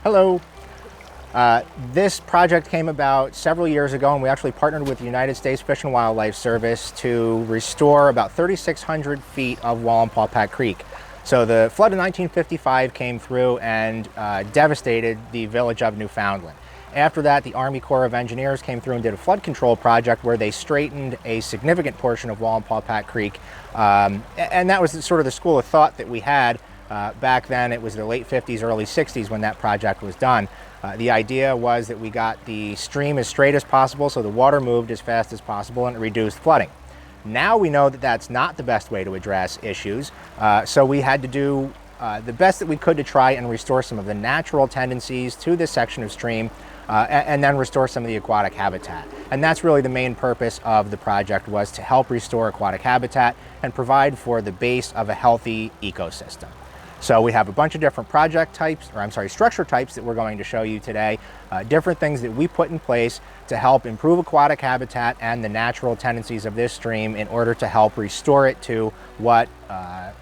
Hello. This project came about several years ago, and we actually partnered with the United States Fish and Wildlife Service to restore about 3,600 feet of Wallenpaupack Creek. So the flood of 1955 came through and devastated the village of Newfoundland. After that, the Army Corps of Engineers came through and did a flood control project where they straightened a significant portion of Wallenpaupack Creek. And that was sort of the school of thought that we had. Back then, it was the late 50s, early 60s when that project was done. The idea was that we got the stream as straight as possible so the water moved as fast as possible and it reduced flooding. Now we know that that's not the best way to address issues, so we had to do the best that we could to try and restore some of the natural tendencies to this section of stream and then restore some of the aquatic habitat. And that's really the main purpose of the project, was to help restore aquatic habitat and provide for the base of a healthy ecosystem. So we have a bunch of different structure types that we're going to show you today, different things that we put in place to help improve aquatic habitat and the natural tendencies of this stream in order to help restore it to what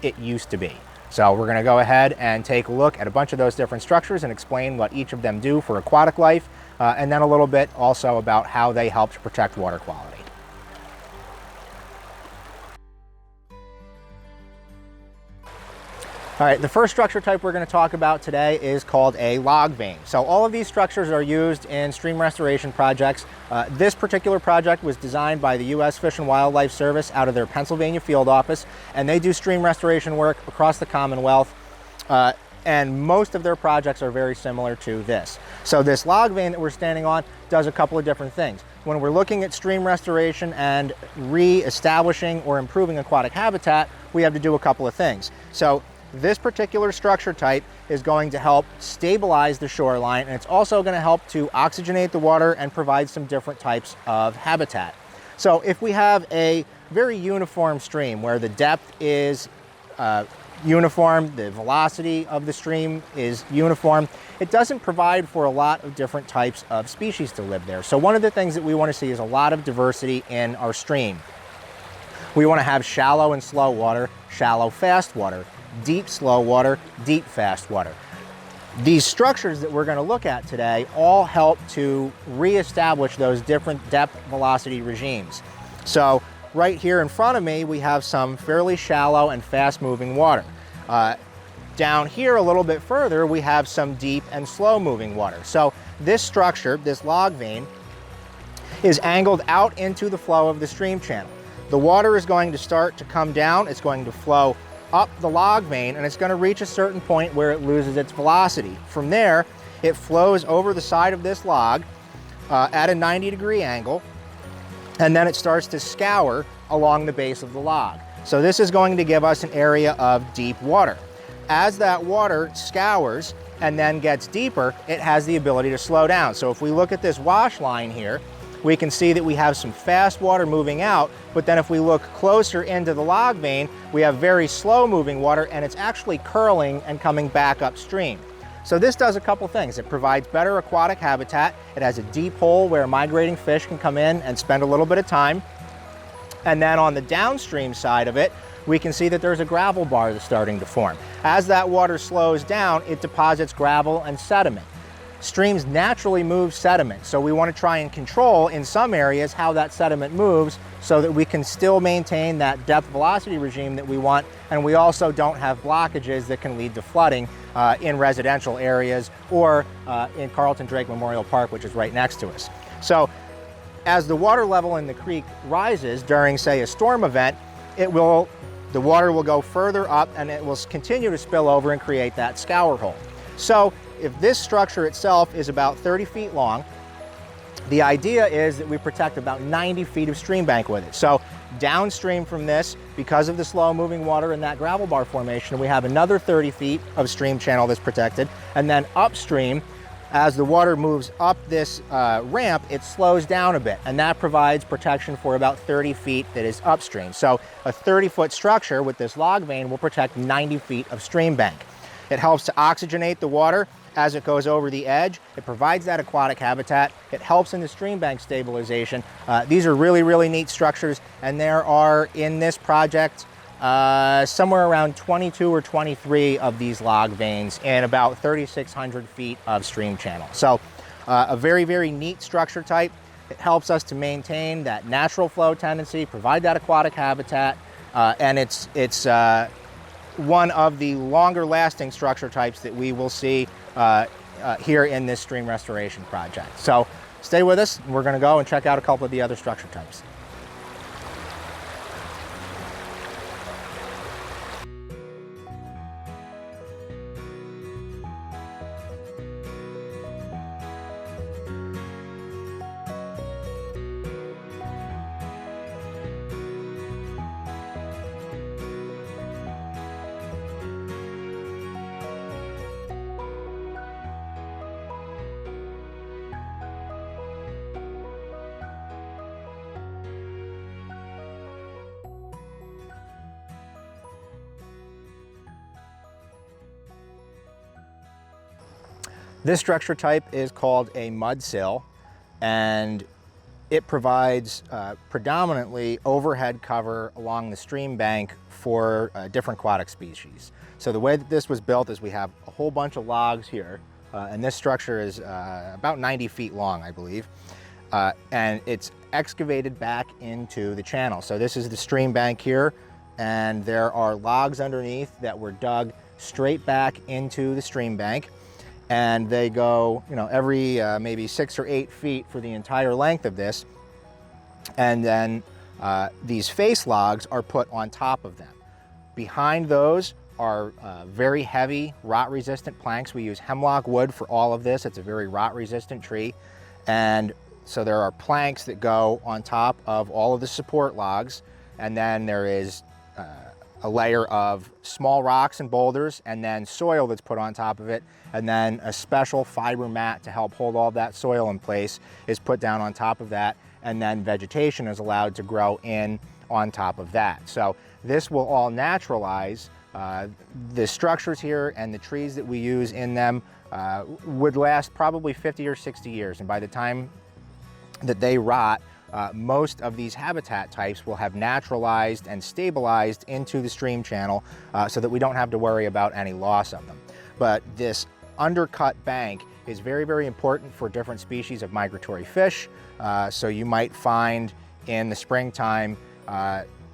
it used to be. So we're going to go ahead and take a look at a bunch of those different structures and explain what each of them do for aquatic life, and then a little bit also about how they help to protect water quality. All right, the first structure type we're going to talk about today is called a log vein. So all of these structures are used in stream restoration projects. This particular project was designed by the U.S. Fish and Wildlife Service out of their Pennsylvania field office, and they do stream restoration work across the Commonwealth, and most of their projects are very similar to this. So this log vein that we're standing on does a couple of different things. When we're looking at stream restoration and re-establishing or improving aquatic habitat, we have to do a couple of things. So this particular structure type is going to help stabilize the shoreline, and it's also going to help to oxygenate the water and provide some different types of habitat. So if we have a very uniform stream where the depth is uniform, the velocity of the stream is uniform, it doesn't provide for a lot of different types of species to live there. So one of the things that we want to see is a lot of diversity in our stream. We want to have shallow and slow water, shallow, fast water, deep, slow water, deep, fast water. These structures that we're going to look at today all help to reestablish those different depth velocity regimes. So right here in front of me, we have some fairly shallow and fast moving water. Down here a little bit further, we have some deep and slow moving water. So this structure, this log vein, is angled out into the flow of the stream channel. The water is going to start to come down. It's going to flow up the log vein, and it's going to reach a certain point where it loses its velocity. From there, it flows over the side of this log at a 90-degree angle, and then it starts to scour along the base of the log. So this is going to give us an area of deep water. As that water scours and then gets deeper, it has the ability to slow down. So if we look at this wash line here, we can see that we have some fast water moving out, but then if we look closer into the log vein, we have very slow moving water, and it's actually curling and coming back upstream. So this does a couple things. It provides better aquatic habitat. It has a deep hole where migrating fish can come in and spend a little bit of time. And then on the downstream side of it, we can see that there's a gravel bar that's starting to form. As that water slows down, it deposits gravel and sediment. Streams naturally move sediment, so we want to try and control in some areas how that sediment moves so that we can still maintain that depth velocity regime that we want, and we also don't have blockages that can lead to flooding in residential areas or in Carlton Drake Memorial Park, which is right next to us. So as the water level in the creek rises during, say, a storm event, the water will go further up and it will continue to spill over and create that scour hole. So if this structure itself is about 30 feet long, the idea is that we protect about 90 feet of stream bank with it. So downstream from this, because of the slow moving water in that gravel bar formation, we have another 30 feet of stream channel that's protected. And then upstream, as the water moves up this ramp, it slows down a bit, and that provides protection for about 30 feet that is upstream. So a 30-foot structure with this log vein will protect 90 feet of stream bank. It helps to oxygenate the water as it goes over the edge. It provides that aquatic habitat. It helps in the stream bank stabilization. These are really, really neat structures, and there are, in this project, somewhere around 22 or 23 of these log veins in about 3,600 feet of stream channel. So a very, very neat structure type. It helps us to maintain that natural flow tendency, provide that aquatic habitat, and it's one of the longer lasting structure types that we will see here in this stream restoration project. So stay with us, and we're going to go and check out a couple of the other structure types. This structure type is called a mud sill, and it provides predominantly overhead cover along the stream bank for different aquatic species. So the way that this was built is we have a whole bunch of logs here, and this structure is about 90 feet long, I believe, and it's excavated back into the channel. So this is the stream bank here, and there are logs underneath that were dug straight back into the stream bank. And they go, every maybe 6 or 8 feet for the entire length of this. And then these face logs are put on top of them. Behind those are very heavy rot-resistant planks. We use hemlock wood for all of this. It's a very rot-resistant tree. And so there are planks that go on top of all of the support logs. And then there is a layer of small rocks and boulders, and then soil that's put on top of it, and then a special fiber mat to help hold all that soil in place is put down on top of that, and then vegetation is allowed to grow in on top of that. So this will all naturalize. The structures here and the trees that we use in them would last probably 50 or 60 years, and by the time that they rot, most of these habitat types will have naturalized and stabilized into the stream channel so that we don't have to worry about any loss of them. But this undercut bank is very, very important for different species of migratory fish. So you might find in the springtime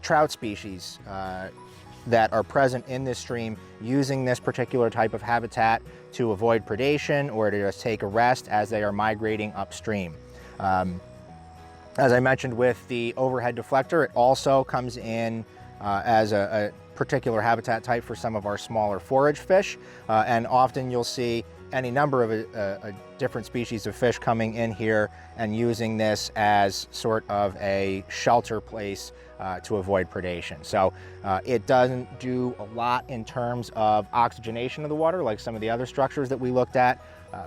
trout species that are present in this stream using this particular type of habitat to avoid predation or to just take a rest as they are migrating upstream. As I mentioned with the overhead deflector, it also comes in as a particular habitat type for some of our smaller forage fish. And often you'll see any number of different species of fish coming in here and using this as sort of a shelter place to avoid predation. So it doesn't do a lot in terms of oxygenation of the water like some of the other structures that we looked at,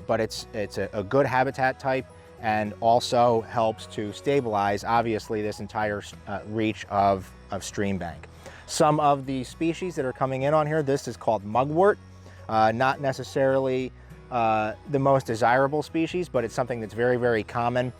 but it's a good habitat type, and also helps to stabilize, obviously, this entire reach of stream bank. Some of the species that are coming in on here, this is called mugwort. Not necessarily the most desirable species, but it's something that's very, very common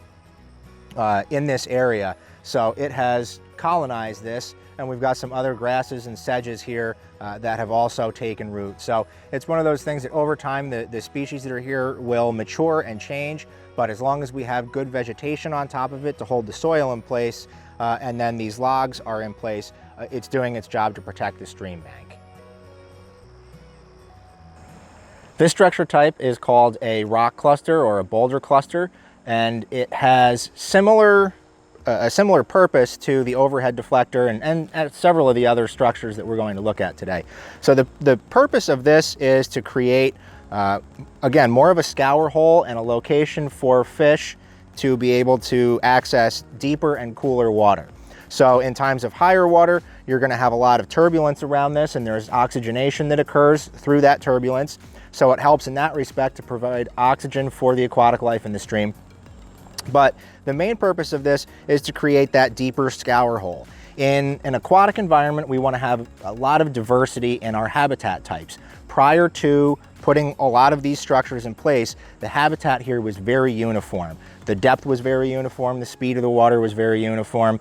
in this area. So it has colonized this, and we've got some other grasses and sedges here that have also taken root. So it's one of those things that over time the species that are here will mature and change, but as long as we have good vegetation on top of it to hold the soil in place, and then these logs are in place, it's doing its job to protect the stream bank. This structure type is called a rock cluster or a boulder cluster, and it has a similar purpose to the overhead deflector and several of the other structures that we're going to look at today. So the purpose of this is to create, again, more of a scour hole and a location for fish to be able to access deeper and cooler water. So in times of higher water, you're going to have a lot of turbulence around this, and there's oxygenation that occurs through that turbulence. So it helps in that respect to provide oxygen for the aquatic life in the stream. But the main purpose of this is to create that deeper scour hole. In an aquatic environment, we want to have a lot of diversity in our habitat types. prior to putting a lot of these structures in place, the habitat here was very uniform. The depth was very uniform, the speed of the water was very uniform.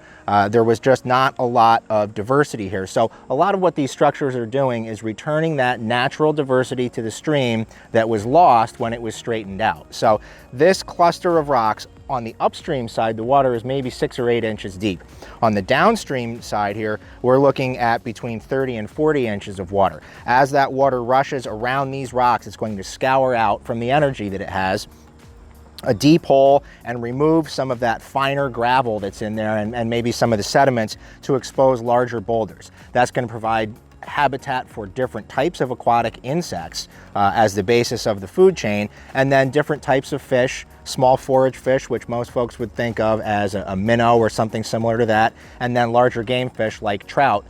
There was just not a lot of diversity here. So a lot of what these structures are doing is returning that natural diversity to the stream that was lost when it was straightened out. So this cluster of rocks on the upstream side, the water is maybe 6 or 8 inches deep. On the downstream side here, we're looking at between 30 and 40 inches of water. As that water rushes around these rocks, it's going to scour out from the energy that it has a deep hole and remove some of that finer gravel that's in there and maybe some of the sediments to expose larger boulders. That's going to provide habitat for different types of aquatic insects as the basis of the food chain, and then different types of fish, small forage fish, which most folks would think of as a minnow or something similar to that, and then larger game fish like trout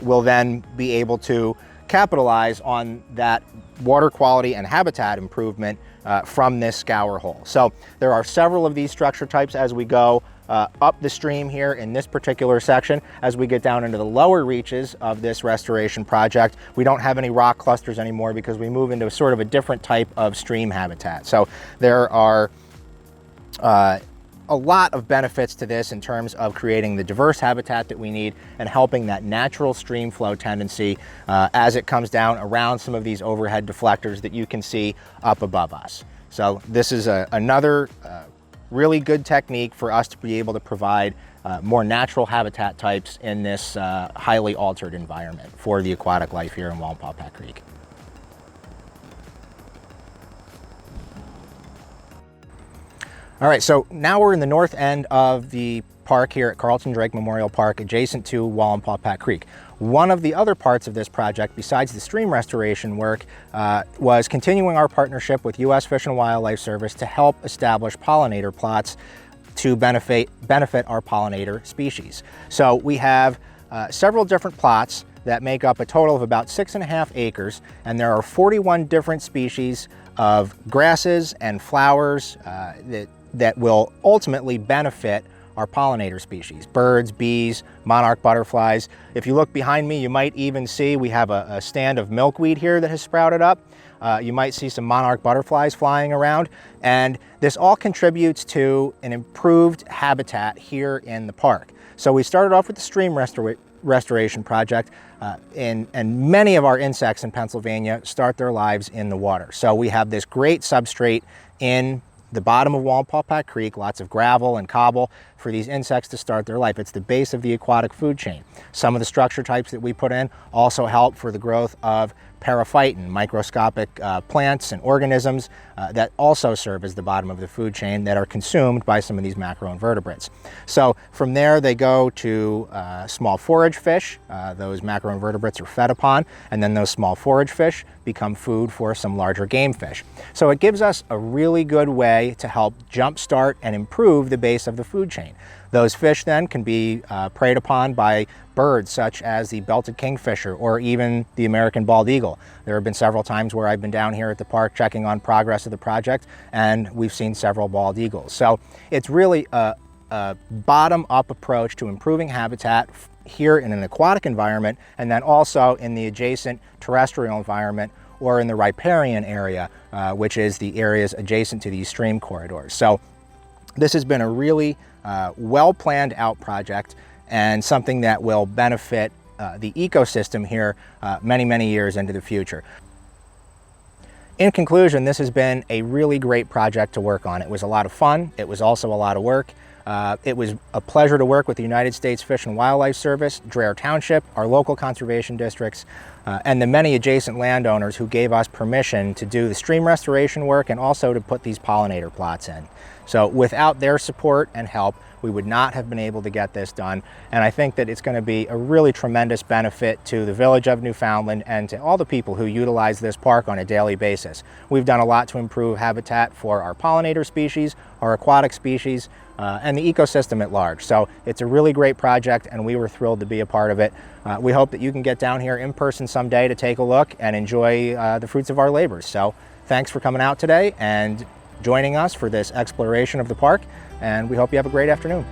will then be able to capitalize on that water quality and habitat improvement from this scour hole. So there are several of these structure types as we go up the stream here in this particular section. As we get down into the lower reaches of this restoration project, we don't have any rock clusters anymore because we move into sort of a different type of stream habitat. So there are a lot of benefits to this in terms of creating the diverse habitat that we need and helping that natural stream flow tendency as it comes down around some of these overhead deflectors that you can see up above us. So this is another really good technique for us to be able to provide more natural habitat types in this highly altered environment for the aquatic life here in Wallenpaupack Creek. All right, so now we're in the north end of the park here at Carlton Drake Memorial Park, adjacent to Wallenpaupack Creek. One of the other parts of this project, besides the stream restoration work, was continuing our partnership with U.S. Fish and Wildlife Service to help establish pollinator plots to benefit our pollinator species. So we have several different plots that make up a total of about 6.5 acres, and there are 41 different species of grasses and flowers that will ultimately benefit our pollinator species, birds, bees, monarch butterflies. If you look behind me, you might even see we have a stand of milkweed here that has sprouted up. You might see some monarch butterflies flying around, and this all contributes to an improved habitat here in the park. So we started off with the stream restoration project, and many of our insects in Pennsylvania start their lives in the water. So we have this great substrate in the bottom of Wallenpaupack Creek, lots of gravel and cobble for these insects to start their life. It's the base of the aquatic food chain. Some of the structure types that we put in also help for the growth of periphyton, microscopic plants and organisms that also serve as the bottom of the food chain that are consumed by some of these macroinvertebrates. So from there they go to small forage fish. Those macroinvertebrates are fed upon, and then those small forage fish become food for some larger game fish. So it gives us a really good way to help jumpstart and improve the base of the food chain. Those fish then can be preyed upon by birds such as the belted kingfisher or even the American bald eagle. There have been several times where I've been down here at the park checking on progress of the project, and we've seen several bald eagles. So it's really a bottom-up approach to improving habitat here in an aquatic environment, and then also in the adjacent terrestrial environment or in the riparian area, which is the areas adjacent to these stream corridors. So this has been a really well planned out project and something that will benefit the ecosystem here many, many years into the future. In conclusion, this has been a really great project to work on. It was a lot of fun. It was also a lot of work. It was a pleasure to work with the United States Fish and Wildlife Service, Dreher Township, our local conservation districts, and the many adjacent landowners who gave us permission to do the stream restoration work and also to put these pollinator plots in. So without their support and help, we would not have been able to get this done. And I think that it's going to be a really tremendous benefit to the village of Newfoundland and to all the people who utilize this park on a daily basis. We've done a lot to improve habitat for our pollinator species, our aquatic species, and the ecosystem at large. So it's a really great project, and we were thrilled to be a part of it. We hope that you can get down here in person someday to take a look and enjoy the fruits of our labors. So thanks for coming out today and joining us for this exploration of the park, and we hope you have a great afternoon.